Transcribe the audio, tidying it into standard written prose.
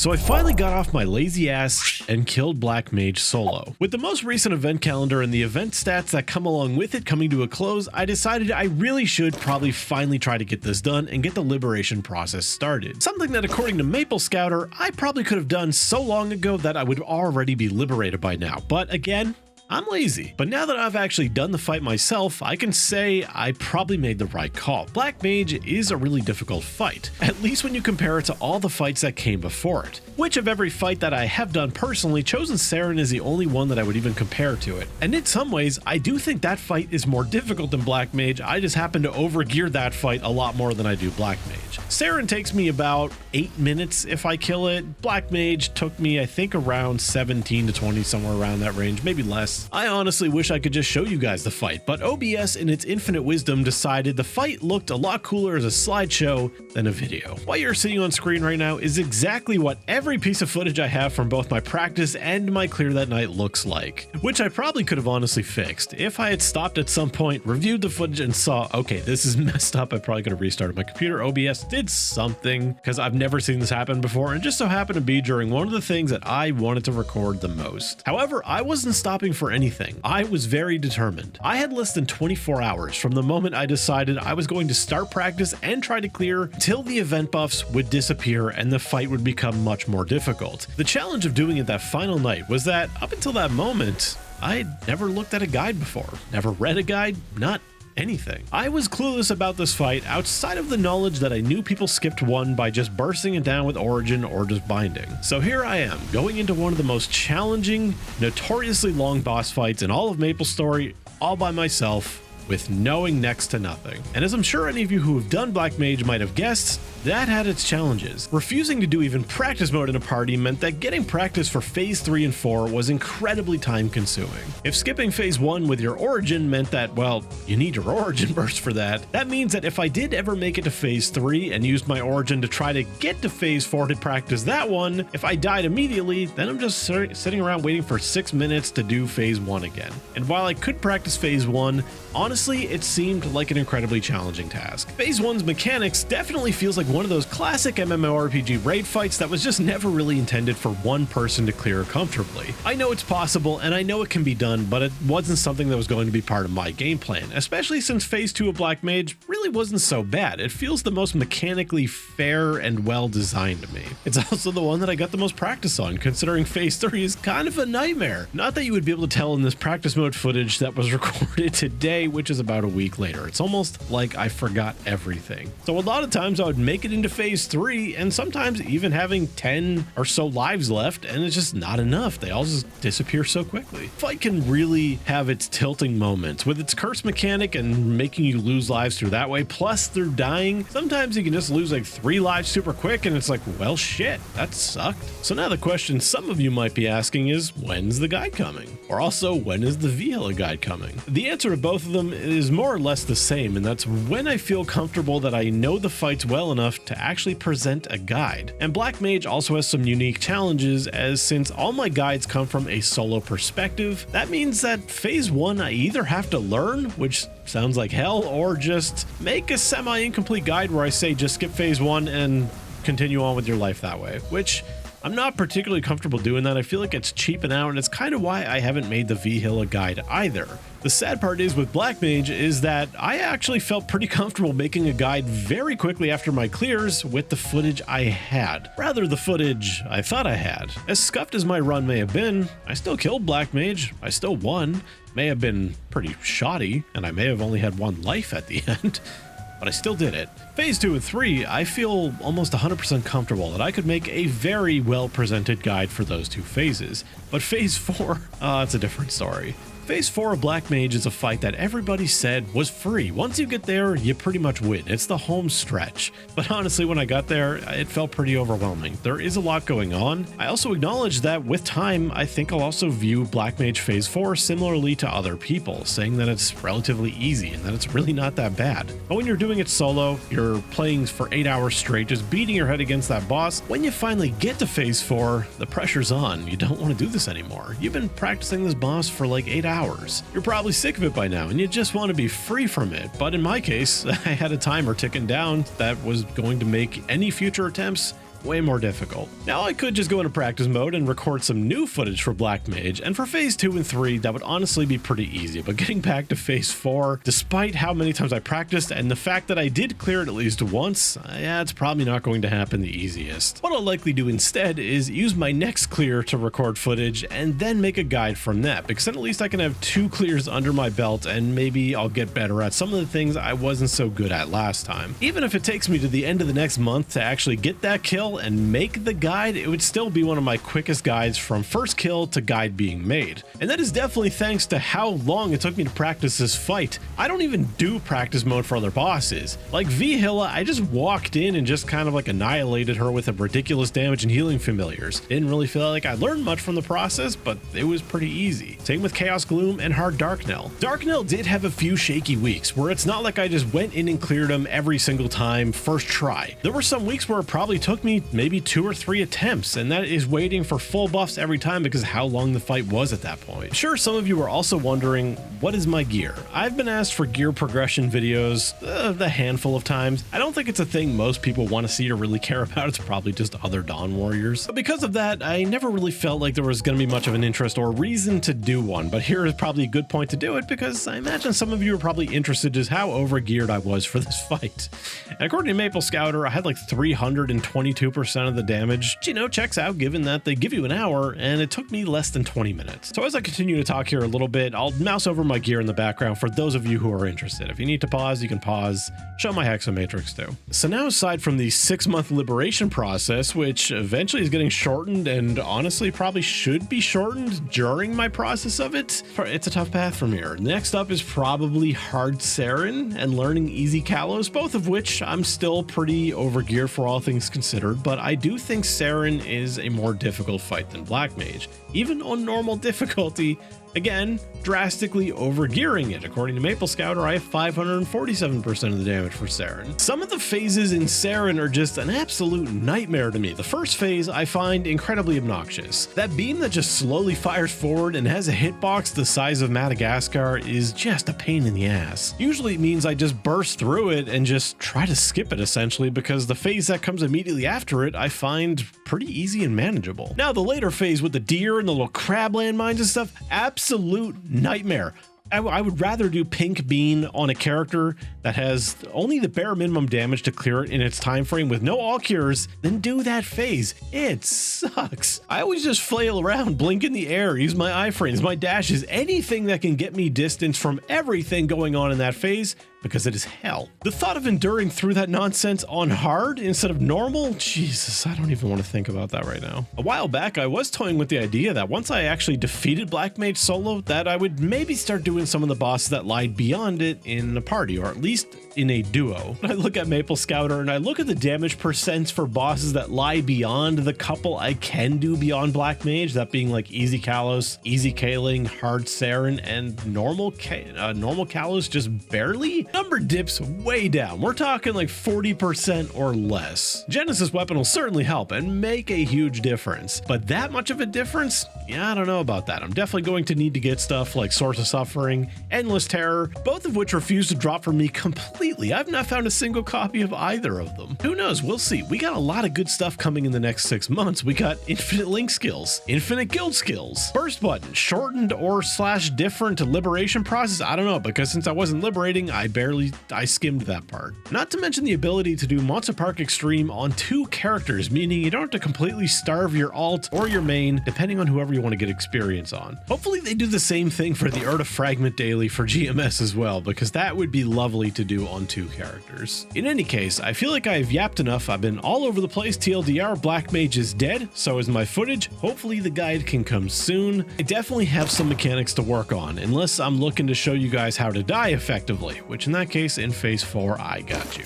So I finally got off my lazy ass and killed Blackmage solo. With the most recent event calendar and the event stats that come along with it coming to a close, I decided I really should probably finally try to get this done and get the liberation process started. Something that according to Maple Scouter, I probably could have done so long ago that I would already be liberated by now. But again, I'm lazy. But now that I've actually done the fight myself, I can say I probably made the right call. Blackmage is a really difficult fight, at least when you compare it to all the fights that came before it. Which of every fight that I have done personally, Chosen Saren is the only one that I would even compare to it. And in some ways, I do think that fight is more difficult than Blackmage. I just happen to overgear that fight a lot more than I do Blackmage. Saren takes me about 8 minutes if I kill it. Blackmage took me, I think, around 17 to 20, somewhere around that range, maybe less. I honestly wish I could just show you guys the fight, but OBS in its infinite wisdom decided the fight looked a lot cooler as a slideshow than a video. What you're seeing on screen right now is exactly what every piece of footage I have from both my practice and my clear that night looks like, which I probably could have honestly fixed. If I had stopped at some point, reviewed the footage and saw, okay, this is messed up, I probably could have restarted my computer. OBS did something because I've never seen this happen before, and just so happened to be during one of the things that I wanted to record the most. However, I wasn't stopping for anything. I was very determined. I had less than 24 hours from the moment I decided I was going to start practice and try to clear till the event buffs would disappear and the fight would become much more difficult. The challenge of doing it that final night was that up until that moment, I'd never looked at a guide before, never read a guide, not anything. I was clueless about this fight outside of the knowledge that I knew people skipped one by just bursting it down with Origin or just binding. So here I am, going into one of the most challenging, notoriously long boss fights in all of Maplestory, all by myself, with knowing next to nothing. And as I'm sure any of you who have done Blackmage might have guessed, that had its challenges. Refusing to do even practice mode in a party meant that getting practice for phase 3 and 4 was incredibly time consuming. If skipping phase 1 with your Origin meant that, well, you need your Origin burst for that, that means that if I did ever make it to phase 3 and used my Origin to try to get to phase 4 to practice that one, if I died immediately, then I'm just sitting around waiting for 6 minutes to do phase 1 again. And while I could practice phase 1, honestly, it seemed like an incredibly challenging task. Phase 1's mechanics definitely feels like one of those classic MMORPG raid fights that was just never really intended for one person to clear comfortably. I know it's possible and I know it can be done, but it wasn't something that was going to be part of my game plan, especially since phase 2 of Blackmage really wasn't so bad. It feels the most mechanically fair and well designed to me. It's also the one that I got the most practice on, considering phase 3 is kind of a nightmare. Not that you would be able to tell in this practice mode footage that was recorded today, which is about a week later. It's almost like I forgot everything. So a lot of times I would make it into phase 3 and sometimes even having 10 or so lives left, and it's just not enough. They all just disappear so quickly. Fight can really have its tilting moments with its curse mechanic and making you lose lives through that way, plus through dying. Sometimes you can just lose like 3 lives super quick and it's like, well shit, that sucked. So now the question some of you might be asking is, when's the guide coming? Or also, when is the VLA guide coming? The answer to both of them is more or less the same, and that's when I feel comfortable that I know the fights well enough to actually present a guide. And Blackmage also has some unique challenges, as since all my guides come from a solo perspective, that means that phase 1 I either have to learn, which sounds like hell, or just make a semi-incomplete guide where I say just skip phase 1 and continue on with your life that way, which I'm not particularly comfortable doing that. I feel like it's cheaping out, and it's kind of why I haven't made the VHILA guide either. The sad part is with Blackmage is that I actually felt pretty comfortable making a guide very quickly after my clears with the footage I had, rather the footage I thought I had. As scuffed as my run may have been, I still killed Blackmage, I still won, may have been pretty shoddy, and I may have only had 1 life at the end, but I still did it. Phase 2 and 3, I feel almost 100% comfortable that I could make a very well presented guide for those 2 phases. But phase 4, it's a different story. Phase 4 of Blackmage is a fight that everybody said was free. Once you get there, you pretty much win. It's the home stretch. But honestly, when I got there, it felt pretty overwhelming. There is a lot going on. I also acknowledge that with time, I think I'll also view Blackmage Phase 4 similarly to other people, saying that it's relatively easy and that it's really not that bad. But when you're doing it solo, you're playing for 8 hours straight, just beating your head against that boss. When you finally get to Phase 4, the pressure's on. You don't want to do this anymore. You've been practicing this boss for like 8 hours. You're probably sick of it by now and you just want to be free from it. But in my case, I had a timer ticking down that was going to make any future attempts way more difficult. Now I could just go into practice mode and record some new footage for Blackmage, and for phase 2 and 3 that would honestly be pretty easy, but getting back to phase 4, despite how many times I practiced and the fact that I did clear it at least once, yeah, it's probably not going to happen the easiest. What I'll likely do instead is use my next clear to record footage and then make a guide from that, because then at least I can have 2 clears under my belt and maybe I'll get better at some of the things I wasn't so good at last time. Even if it takes me to the end of the next month to actually get that kill and make the guide, it would still be one of my quickest guides from first kill to guide being made. And that is definitely thanks to how long it took me to practice this fight. I don't even do practice mode for other bosses. Like V-Hilla, I just walked in and just kind of like annihilated her with a ridiculous damage and healing familiars. Didn't really feel like I learned much from the process, but it was pretty easy. Same with Chaos Gloom and Hard Darknell. Darknell did have a few shaky weeks where it's not like I just went in and cleared them every single time first try. There were some weeks where it probably took me maybe 2 or 3 attempts, and that is waiting for full buffs every time because of how long the fight was at that point. Sure, some of you are also wondering, what is my gear? I've been asked for gear progression videos a handful of times. I don't think it's a thing most people want to see or really care about. It's probably just other Dawn Warriors. But because of that, I never really felt like there was going to be much of an interest or reason to do one. But here is probably a good point to do it, because I imagine some of you are probably interested just how overgeared I was for this fight. And according to Maple Scouter, I had like 322% of the damage, which, you know, checks out given that they give you an hour and it took me less than 20 minutes. So as I continue to talk here a little bit, I'll mouse over my gear in the background for those of you who are interested. If you need to pause, you can pause. Show my Hexamatrix too. So now, aside from the 6-month liberation process, which eventually is getting shortened and honestly probably should be shortened during my process of it, it's a tough path from here. Next up is probably Hard Saren and learning Easy Kalos, both of which I'm still pretty overgeared for all things considered, but I do think Saren is a more difficult fight than Blackmage, even on normal difficulty. Again, drastically overgearing it. According to Maple Scouter, I have 547% of the damage for Saren. Some of the phases in Saren are just an absolute nightmare to me. The first phase I find incredibly obnoxious. That beam that just slowly fires forward and has a hitbox the size of Madagascar is just a pain in the ass. Usually it means I just burst through it and just try to skip it essentially, because the phase that comes immediately after it I find pretty easy and manageable. Now the later phase with the deer and the little crab landmines and stuff, absolute nightmare. I would rather do Pink Bean on a character that has only the bare minimum damage to clear it in its time frame with no all cures than do that phase. It sucks. I always just flail around, blink in the air, use my iframes, my dashes, anything that can get me distance from everything going on in that phase, because it is hell. The thought of enduring through that nonsense on hard instead of normal, Jesus, I don't even want to think about that right now. A while back, I was toying with the idea that once I actually defeated Blackmage solo, that I would maybe start doing some of the bosses that lied beyond it in a party, or at least in a duo. I look at Maple Scouter and I look at the damage percents for bosses that lie beyond the couple I can do beyond Blackmage, that being like Easy Kalos, Easy Kaling, Hard Saren, and normal Kalos just barely. Number dips way down. We're talking like 40% or less. Genesis Weapon will certainly help and make a huge difference, but that much of a difference? Yeah, I don't know about that. I'm definitely going to need to get stuff like Source of Suffering, Endless Terror, both of which refuse to drop for me completely. I've not found a single copy of either of them. Who knows? We'll see. We got a lot of good stuff coming in the next 6 months. We got Infinite Link skills, Infinite Guild skills, Burst Button, shortened or / different liberation process. I don't know, because since I wasn't liberating, I skimmed that part. Not to mention the ability to do Monster Park Extreme on 2 characters, meaning you don't have to completely starve your alt or your main, depending on whoever you want to get experience on. Hopefully they do the same thing for the Urta Fragment daily for GMS as well, because that would be lovely to do on 2 characters. In any case, I feel like I've yapped enough. I've been all over the place. TLDR, Blackmage is dead, so is my footage. Hopefully the guide can come soon. I definitely have some mechanics to work on, unless I'm looking to show you guys how to die effectively, which in that case, in phase 4, I got you.